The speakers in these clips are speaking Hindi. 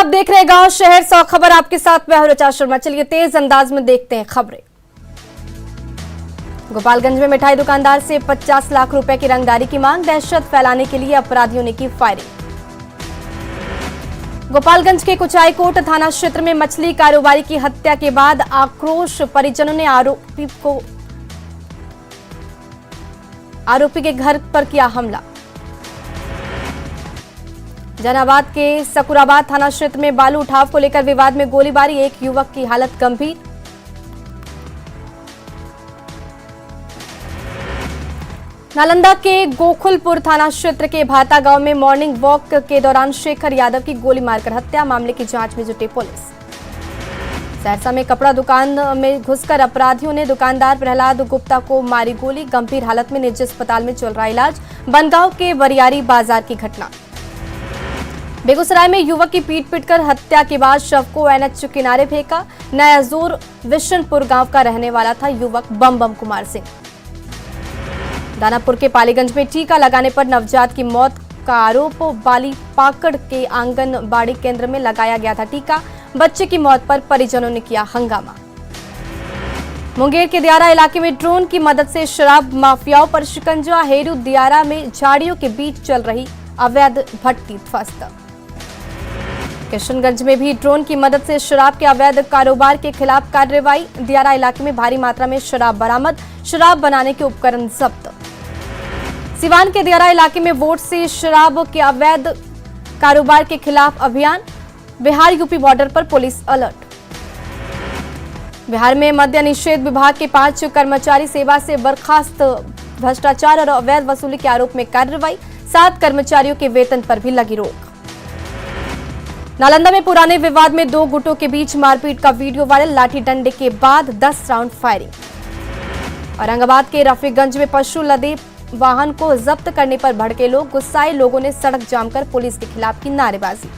आप देख रहे हैं गांव शहर 100 खबर, आपके साथ मैं हूं ऋचा शर्मा। चलिए तेज अंदाज में देखते हैं खबरें। गोपालगंज में मिठाई दुकानदार से 50 लाख रुपए की रंगदारी की मांग, दहशत फैलाने के लिए अपराधियों ने की फायरिंग। गोपालगंज के कुचाईकोट थाना क्षेत्र में मछली कारोबारी की हत्या के बाद आक्रोश, परिजनों ने आरोपी के घर पर किया हमला। जहानाबाद के सकुराबाद थाना क्षेत्र में बालू उठाव को लेकर विवाद में गोलीबारी, एक युवक की हालत गंभीर। नालंदा के गोकुलपुर थाना क्षेत्र के भाता गांव में मॉर्निंग वॉक के दौरान शेखर यादव की गोली मारकर हत्या, मामले की जांच में जुटी पुलिस। सहरसा में कपड़ा दुकान में घुसकर अपराधियों ने दुकानदार प्रहलाद गुप्ता को मारी गोली, गंभीर हालत में निजी अस्पताल में चल रहा इलाज। बनगांव के वरियारी बाजार की घटना। बेगूसराय में युवक की पीटकर हत्या के बाद शव को एनएच किनारे फेंका। नयाजोर विशनपुर गांव का रहने वाला था युवक बम कुमार सिंह। दानापुर के पालीगंज में टीका लगाने पर नवजात की मौत का आरोप, बाली पाकड़ के आंगनबाड़ी केंद्र में लगाया गया था टीका, बच्चे की मौत पर परिजनों ने किया हंगामा। मुंगेर के दियारा इलाके में ड्रोन की मदद से शराब माफियाओं पर शिकंजा, हेरू दियारा में झाड़ियों के बीच चल रही अवैध भट्टी ध्वस्त। किशनगंज में भी ड्रोन की मदद से शराब के अवैध कारोबार के खिलाफ कार्रवाई, दियारा इलाके में भारी मात्रा में शराब बरामद, शराब बनाने के उपकरण जब्त। सिवान के दियारा इलाके में वोट से शराब के अवैध कारोबार के खिलाफ अभियान, बिहार यूपी बॉर्डर पर पुलिस अलर्ट। बिहार में मद्य निषेध विभाग के 5 कर्मचारी सेवा से बर्खास्त, भ्रष्टाचार और अवैध वसूली के आरोप में कार्रवाई, 7 कर्मचारियों के वेतन पर भी लगी रोक। नालंदा में पुराने विवाद में 2 गुटों के बीच मारपीट का वीडियो वायरल, लाठी डंडे के बाद 10 राउंड फायरिंग। औरंगाबाद के रफीगंज में पशु लदे वाहन को जब्त करने पर भड़के लोग, गुस्साए लोगों ने सड़क जाम कर पुलिस के खिलाफ की नारेबाजी।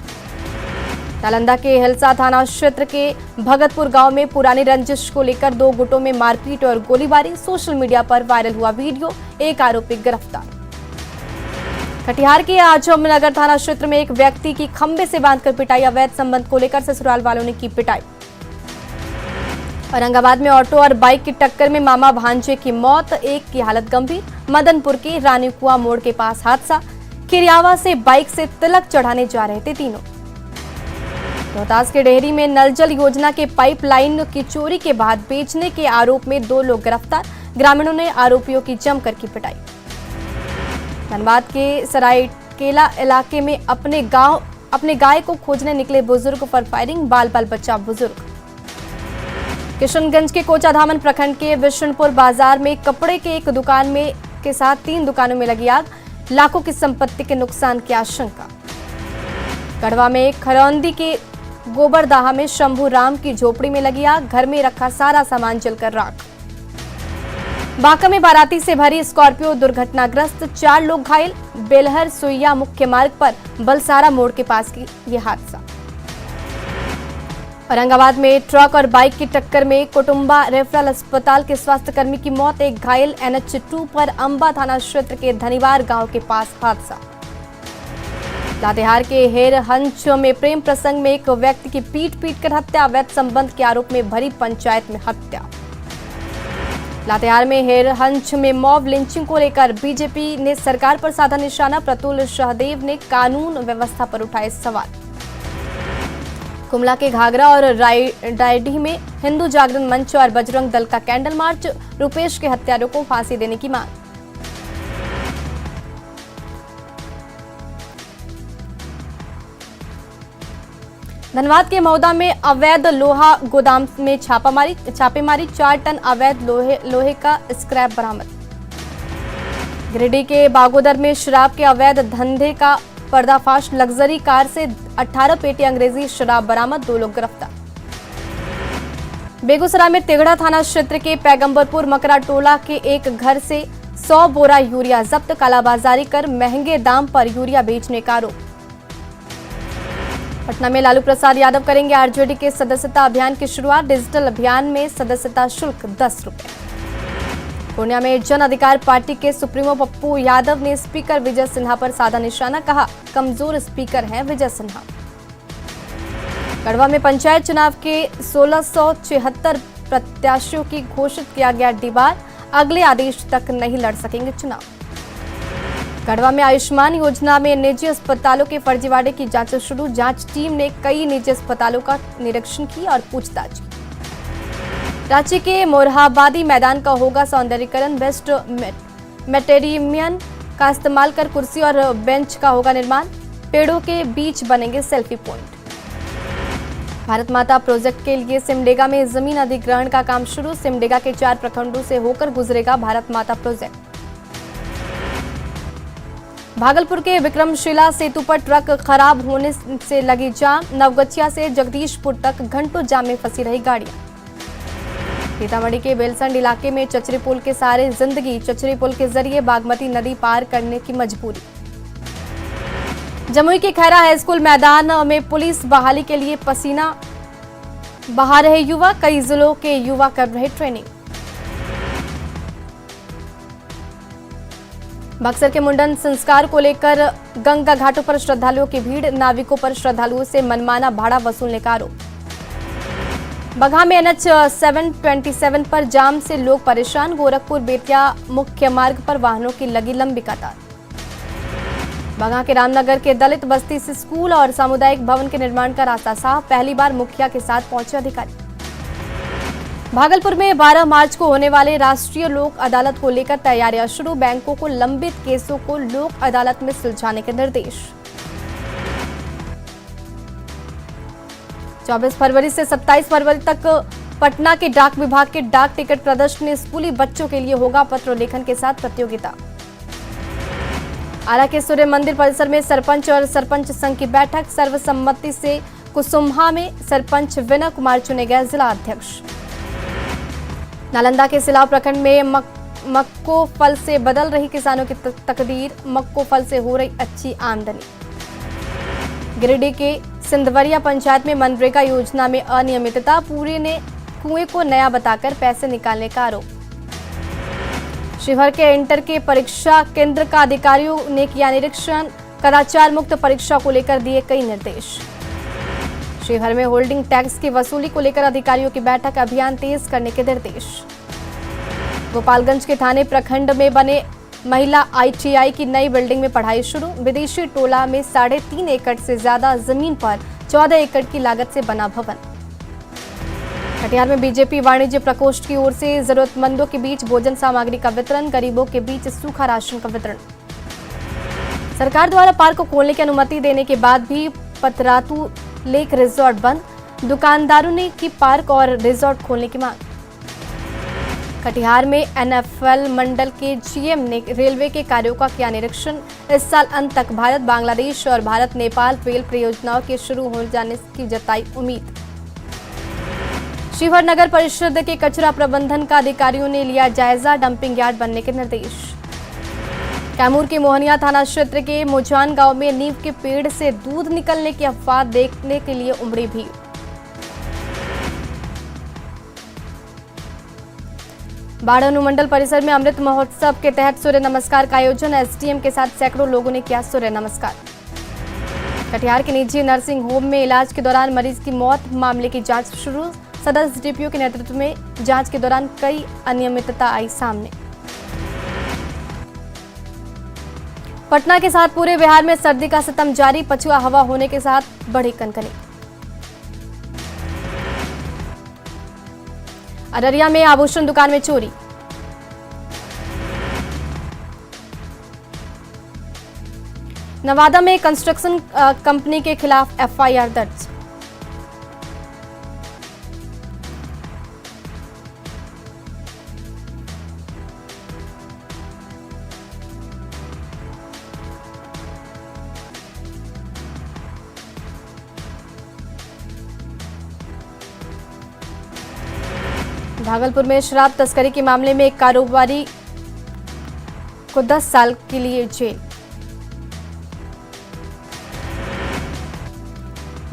नालंदा के हिलसा थाना क्षेत्र के भगतपुर गांव में पुरानी रंजिश को लेकर 2 गुटों में मारपीट और गोलीबारी, सोशल मीडिया पर वायरल हुआ वीडियो, एक आरोपी गिरफ्तार। कटिहार के आजमनगर थाना क्षेत्र में एक व्यक्ति की खंबे से बांधकर पिटाई, अवैध संबंध को लेकर ससुराल वालों ने की पिटाई। औरंगाबाद में ऑटो और बाइक की टक्कर में मामा भांजे की मौत, एक की हालत गंभीर। मदनपुर के रानी कुआं मोड़ के पास हादसा, खिरियावा से बाइक से तिलक चढ़ाने जा रहे थे तीनों। रोहतास के डेहरी में नल जल योजना के पाइपलाइन की चोरी के बाद बेचने के आरोप में 2 लोग गिरफ्तार, ग्रामीणों ने आरोपियों की जमकर की पिटाई। धनबाद के सरायकेला इलाके में अपने गाय को खोजने निकले बुजुर्ग पर फायरिंग, बाल बचा बुजुर्ग। किशनगंज के कोचाधामन प्रखंड के विशनपुर बाजार में कपड़े के एक दुकान में के साथ 3 दुकानों में लगी आग, लाखों की संपत्ति के नुकसान की आशंका। गढ़वा में खरौंदी के गोबरदाहा में शंभू राम की झोपड़ी में लगी आग, घर में रखा सारा सामान जलकर राख। बांका में बाराती से भरी स्कॉर्पियो दुर्घटनाग्रस्त, 4 लोग घायल, बेलहर सुइया मुख्य मार्ग पर बलसारा मोड़ के पास की यह हादसा। औरंगाबाद में ट्रक और बाइक की टक्कर में कुटुंबा रेफरल अस्पताल के स्वास्थ्यकर्मी की मौत, एक घायल। एनएच 2 पर अंबा थाना क्षेत्र के धनीवार गांव के पास हादसा। लातेहार के हेरहंच में प्रेम प्रसंग में एक व्यक्ति की पीट कर हत्या, अवैध संबंध के आरोप में भरी पंचायत में हत्या। लातेहार में हेरहंच में मॉब लिंचिंग को लेकर बीजेपी ने सरकार पर साधा निशाना, प्रतुल सहदेव ने कानून व्यवस्था पर उठाए सवाल। कुमला के घाघरा और डायडी में हिंदू जागरण मंच और बजरंग दल का कैंडल मार्च, रुपेश के हत्यारों को फांसी देने की मांग। धनबाद के मौदा में अवैध लोहा गोदाम में छापेमारी, 4 टन अवैध लोहे का स्क्रैप बरामद। गिरिडीह के बागोदर में शराब के अवैध धंधे का पर्दाफाश, लग्जरी कार से 18 पेटी अंग्रेजी शराब बरामद, 2 लोग गिरफ्तार। बेगूसराय में तिगड़ा थाना क्षेत्र के पैगंबरपुर मकरा टोला के एक घर से 100 बोरा यूरिया जब्त, कालाबाजारी कर महंगे दाम पर यूरिया बेचने का आरोप। पटना में लालू प्रसाद यादव करेंगे आरजेडी के सदस्यता अभियान की शुरुआत, डिजिटल अभियान में सदस्यता शुल्क 10 रुपए। पूर्णिया में जन अधिकार पार्टी के सुप्रीमो पप्पू यादव ने स्पीकर विजय सिन्हा पर साधा निशाना, कहा कमजोर स्पीकर हैं विजय सिन्हा। गढ़वा में पंचायत चुनाव के 1676 प्रत्याशियों की घोषित किया गया डीबार, अगले आदेश तक नहीं लड़ सकेंगे चुनाव। गढ़वा में आयुष्मान योजना में निजी अस्पतालों के फर्जीवाड़े की जांच शुरू, जांच टीम ने कई निजी अस्पतालों का निरीक्षण की और पूछताछ की। रांची के मोरहाबादी मैदान का होगा सौंदर्यीकरण, बेस्ट मटेरियल का इस्तेमाल कर कुर्सी और बेंच का होगा निर्माण, पेड़ों के बीच बनेंगे सेल्फी पॉइंट। भारत माता प्रोजेक्ट के लिए सिमडेगा में जमीन अधिग्रहण का काम शुरू, सिमडेगा के 4 प्रखंडों से होकर गुजरेगा भारत माता प्रोजेक्ट। भागलपुर के विक्रमशिला सेतु पर ट्रक खराब होने से लगी जाम, नवगछिया से जगदीशपुर तक घंटों जाम में फंसी रही गाड़ियां। सीतामढ़ी के बेलसंड इलाके में चचरी पुल के सहारे जिंदगी, चचरी पुल के जरिए बागमती नदी पार करने की मजबूरी। जमुई के खैरा हाई स्कूल मैदान में पुलिस बहाली के लिए पसीना बहा रहे युवा, कई जिलों के युवा कर रहे ट्रेनिंग। बक्सर के मुंडन संस्कार को लेकर गंगा घाटों पर श्रद्धालुओं की भीड़, नाविकों पर श्रद्धालुओं से मनमाना भाड़ा वसूलने का आरोप। बगहा में NH 727 पर जाम से लोग परेशान, गोरखपुर बेतिया मुख्य मार्ग पर वाहनों की लगी लंबी कतार। बगहा के रामनगर के दलित बस्ती से स्कूल और सामुदायिक भवन के निर्माण का रास्ता साफ, पहली बार मुखिया के साथ पहुंचे अधिकारी। भागलपुर में 12 मार्च को होने वाले राष्ट्रीय लोक अदालत को लेकर तैयारियां शुरू, बैंकों को लंबित केसों को लोक अदालत में सुलझाने के निर्देश। 24 फरवरी से 27 फरवरी तक पटना के डाक विभाग के डाक टिकट प्रदर्शनी, स्कूली बच्चों के लिए होगा पत्र लेखन के साथ प्रतियोगिता। आरा के सूर्य मंदिर परिसर में सरपंच और सरपंच संघ की बैठक, सर्वसम्मति से कुसुम्हा में सरपंच विनय कुमार चुने गए जिला अध्यक्ष। नालंदा के सिलाव प्रखंड में मक्को फल से बदल रही किसानों की तकदीर, मक्को फल से हो रही अच्छी आमदनी। गिरिडीह के सिंधवरिया पंचायत में मनरेगा योजना में अनियमितता, पूरे ने कुएं को नया बताकर पैसे निकालने का आरोप। शिवहर के इंटर के परीक्षा केंद्र का अधिकारियों ने किया निरीक्षण, कदाचार मुक्त परीक्षा को लेकर दिए कई निर्देश। शिवहर में होल्डिंग टैक्स की वसूली को लेकर अधिकारियों की बैठक, अभियान तेज करने के निर्देश। गोपालगंज के थाने प्रखंड में बने महिला ITI की नई बिल्डिंग में पढ़ाई शुरू, विदेशी टोला में 3.5 एकड़ से ज्यादा जमीन पर 14 एकड़ की लागत से बना भवन। कटिहार में बीजेपी वाणिज्य प्रकोष्ठ की ओर से जरूरतमंदों के बीच भोजन सामग्री का वितरण, गरीबों के बीच सूखा राशन का वितरण। सरकार द्वारा पार्क को खोलने की अनुमति देने के बाद भी पतरातू लेक रिजॉर्ट बंद, दुकानदारों ने की पार्क और रिजॉर्ट खोलने की मांग। कटिहार में NFL मंडल के GM ने रेलवे के कार्यों का किया निरीक्षण, इस साल अंत तक भारत बांग्लादेश और भारत नेपाल रेल परियोजनाओं के शुरू हो जाने की जताई उम्मीद। शिवहर नगर परिषद के कचरा प्रबंधन का अधिकारियों ने लिया जायजा, डंपिंग यार्ड बनने के निर्देश। कैमूर के मोहनिया थाना क्षेत्र के मुजान गांव में नीम के पेड़ से दूध निकलने की अफवाह देखने के लिए उमड़ी भीड़। बाढ़ अनुमंडल परिसर में अमृत महोत्सव के तहत सूर्य नमस्कार का आयोजन, SDM के साथ सैकड़ों लोगों ने किया सूर्य नमस्कार। कटिहार के निजी नर्सिंग होम में इलाज के दौरान मरीज की मौत, मामले की जांच शुरू, सदर SDPO के नेतृत्व में जांच के दौरान कई अनियमितता आई सामने। पटना के साथ पूरे बिहार में सर्दी का सितम जारी, पछुआ हवा होने के साथ बढ़ी कनकनी। अररिया में आभूषण दुकान में चोरी। नवादा में कंस्ट्रक्शन कंपनी के खिलाफ FIR दर्ज। भागलपुर में शराब तस्करी के मामले में एक कारोबारी को 10 साल के लिए जेल।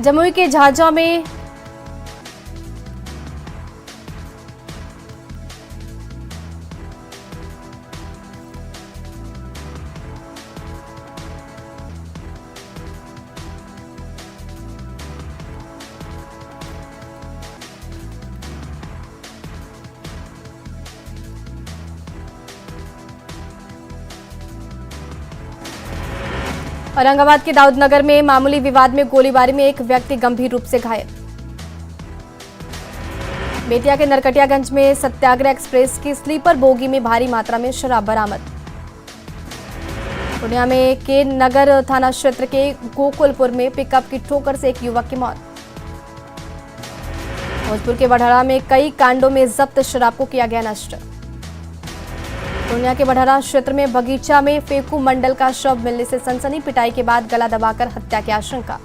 जमुई के झाझा में औरंगाबाद के दाऊदनगर में मामूली विवाद में गोलीबारी में एक व्यक्ति गंभीर रूप से घायल। बेतिया के नरकटियागंज में सत्याग्रह एक्सप्रेस की स्लीपर बोगी में भारी मात्रा में शराब बरामद। पूर्णिया में के नगर थाना क्षेत्र के गोकुलपुर में पिकअप की ठोकर से एक युवक की मौत। भोजपुर के बढ़ाड़ा में कई कांडों में जब्त शराब को किया गया नष्ट। पूर्णिया के बढ़ाड़ा क्षेत्र में बगीचा में फेकू मंडल का शव मिलने से सनसनी, पिटाई के बाद गला दबाकर हत्या की आशंका।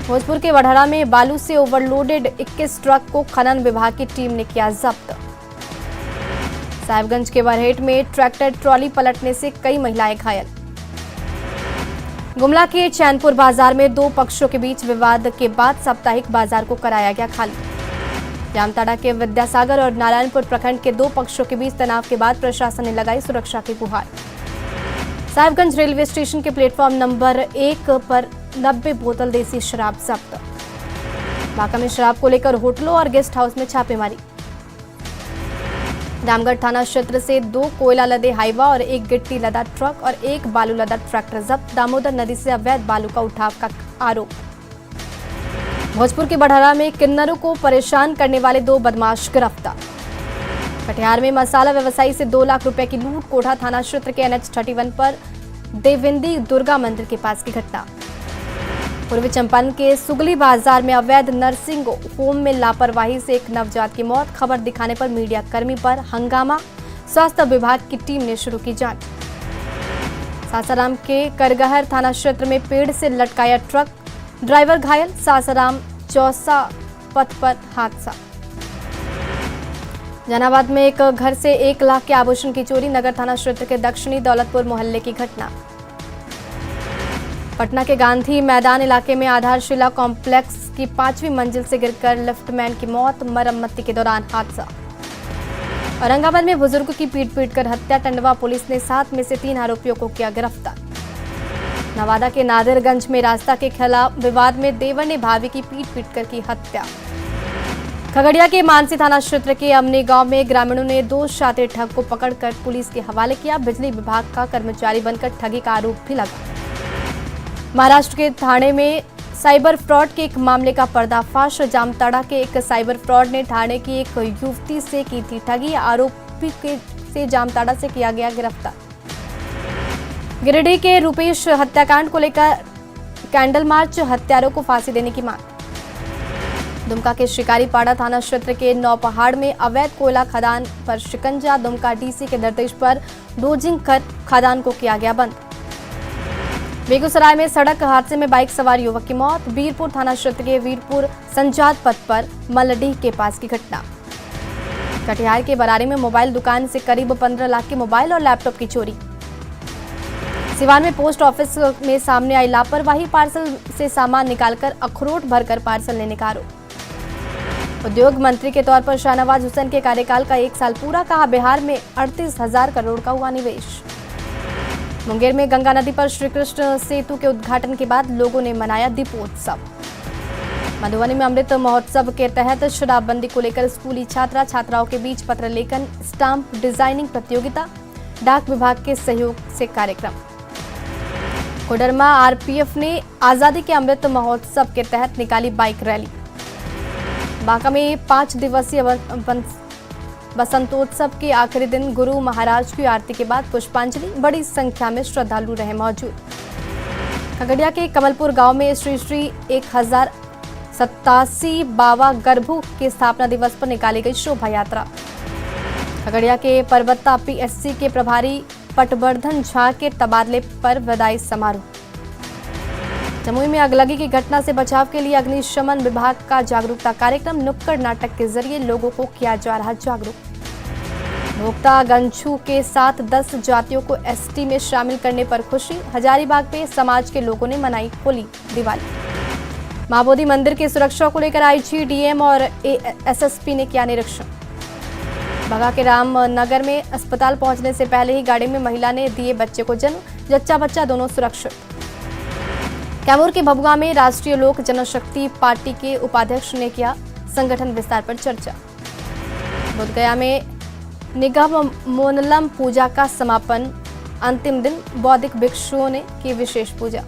भोजपुर के बढ़ाड़ा में बालू से ओवरलोडेड 21 ट्रक को खनन विभाग की टीम ने किया जब्त। साहिबगंज के बरहेट में ट्रैक्टर ट्रॉली पलटने से कई महिलाएं घायल। गुमला के चैनपुर बाजार में दो पक्षों के बीच विवाद के बाद साप्ताहिक बाजार को कराया गया खाली। जामताड़ा के विद्यासागर और नारायणपुर प्रखंड के दो पक्षों के बीच तनाव के बाद प्रशासन ने लगाई सुरक्षा की गुहार। साहिबगंज रेलवे स्टेशन के प्लेटफॉर्म नंबर 1 पर 90 बोतल देसी शराब जब्त। बांका में शराब को लेकर होटलों और गेस्ट हाउस में छापेमारी। रामगढ़ थाना क्षेत्र से 2 कोयला लदे हाईवा और 1 गिट्टी लदा ट्रक और 1 बालू लदा ट्रैक्टर जब्त। दामोदर नदी से अवैध बालू का उठाव का आरोप। भोजपुर के बढ़ाड़ा में किन्नरों को परेशान करने वाले 2 बदमाश गिरफ्तार। कटिहार में मसाला व्यवसायी से 2 लाख रुपए की लूट। कोढ़ा थाना क्षेत्र के NH 31 पर देविंदी दुर्गा मंदिर के पास की घटना। पूर्वी चंपारण के सुगली बाजार में अवैध नर्सिंग होम में लापरवाही से एक नवजात की मौत। खबर दिखाने पर मीडिया कर्मी पर हंगामा। स्वास्थ्य विभाग की टीम ने शुरू की जांच। सासाराम के करगहर थाना क्षेत्र में पेड़ से लटकाया ट्रक, ड्राइवर घायल। सासाराम चौसा पथ पर हादसा। जहानाबाद में एक घर से 1 लाख के आभूषण की चोरी। नगर थाना क्षेत्र के दक्षिणी दौलतपुर मोहल्ले की घटना। पटना के गांधी मैदान इलाके में आधारशिला कॉम्प्लेक्स की 5वीं मंजिल से गिरकर लिफ्टमैन की मौत। मरम्मती के दौरान हादसा। औरंगाबाद में बुजुर्ग की पीट कर हत्या। टंडवा पुलिस ने 7 में से 3 आरोपियों को किया गिरफ्तार। नवादा के नादिरगंज में रास्ता के खिलाफ विवाद में देवर ने भाभी की पीट कर की हत्या। खगड़िया के मानसी थाना क्षेत्र के अमनी गांव में ग्रामीणों ने 2 शातिर ठग को पकड़कर पुलिस के हवाले किया। बिजली विभाग का कर्मचारी बनकर ठगी का आरोप भी लगा। महाराष्ट्र के ठाणे में साइबर फ्रॉड के एक मामले का पर्दाफाश। जामताड़ा के एक साइबर फ्रॉड ने ठाणे की एक युवती से की थी ठगी। आरोपी से जामताड़ा से किया गया गिरफ्तार। गिरिडीह के रुपेश हत्याकांड को लेकर कैंडल मार्च, हत्यारों को फांसी देने की मांग। दुमका के शिकारीपाड़ा थाना क्षेत्र के नौपहाड़ में अवैध कोयला खदान पर शिकंजा। दुमका डीसी के निर्देश पर डोजिंग कर खदान को किया गया बंद। बेगूसराय में सड़क हादसे में बाइक सवार युवक की मौत। वीरपुर थाना क्षेत्र के वीरपुर संजात पथ पर मल्लडीह के पास की घटना। कटिहार के बरारी में मोबाइल दुकान से करीब 15 लाख के मोबाइल और लैपटॉप की चोरी। सिवान में पोस्ट ऑफिस में सामने आई लापरवाही। पार्सल से सामान निकालकर अखरोट भरकर पार्सल लेने का आरोप। उद्योग मंत्री के तौर पर शाहनवाज हुसैन के कार्यकाल का 1 साल पूरा। कहा बिहार में 38,000 करोड़ का हुआ निवेश। मुंगेर में गंगा नदी पर श्रीकृष्ण सेतु के उद्घाटन के बाद लोगों ने मनाया दीपोत्सव। मधुबनी में अमृत महोत्सव के तहत शराबबंदी को लेकर स्कूली छात्रा छात्राओं के बीच पत्र लेखन, स्टाम्प डिजाइनिंग प्रतियोगिता। डाक विभाग के सहयोग से कार्यक्रम। कोडरमा RPF ने आजादी के अमृत महोत्सव के तहत निकाली बाइक रैली। बांका में 5 दिवसीय बसंतोत्सव के आखिरी दिन गुरु महाराज की आरती के बाद पुष्पांजलि। बड़ी संख्या में श्रद्धालु रहे मौजूद। खगड़िया के कमलपुर गांव में श्री 1087 बाबा गर्भू के स्थापना दिवस पर निकाली गई शोभा यात्रा। खगड़िया के परबत्ता PSC के प्रभारी पटवर्धन झा के तबादले पर विदाई समारोह। जमुई में अगलगी की घटना से बचाव के लिए अग्निशमन विभाग का जागरूकता कार्यक्रम। नुक्कड़ नाटक के जरिए लोगों को किया जा रहा जागरूक। भोक्ता गंछू के साथ 10 जातियों को ST में शामिल करने पर खुशी। हजारीबाग में समाज के लोगों ने मनाई होली दिवाली। महाबोधि मंदिर की सुरक्षा को लेकर IG, DM और SSP ने किया निरीक्षण। बगा के रामनगर में अस्पताल पहुंचने से पहले ही गाड़ी में महिला ने दिए बच्चे को जन्म। जच्चा बच्चा दोनों सुरक्षित। कैमूर के भभुआ में राष्ट्रीय लोक जनशक्ति पार्टी के उपाध्यक्ष ने किया संगठन विस्तार पर चर्चा। बोधगया में निगम मोनलम पूजा का समापन। अंतिम दिन बौद्धिक भिक्षुओं ने की विशेष पूजा।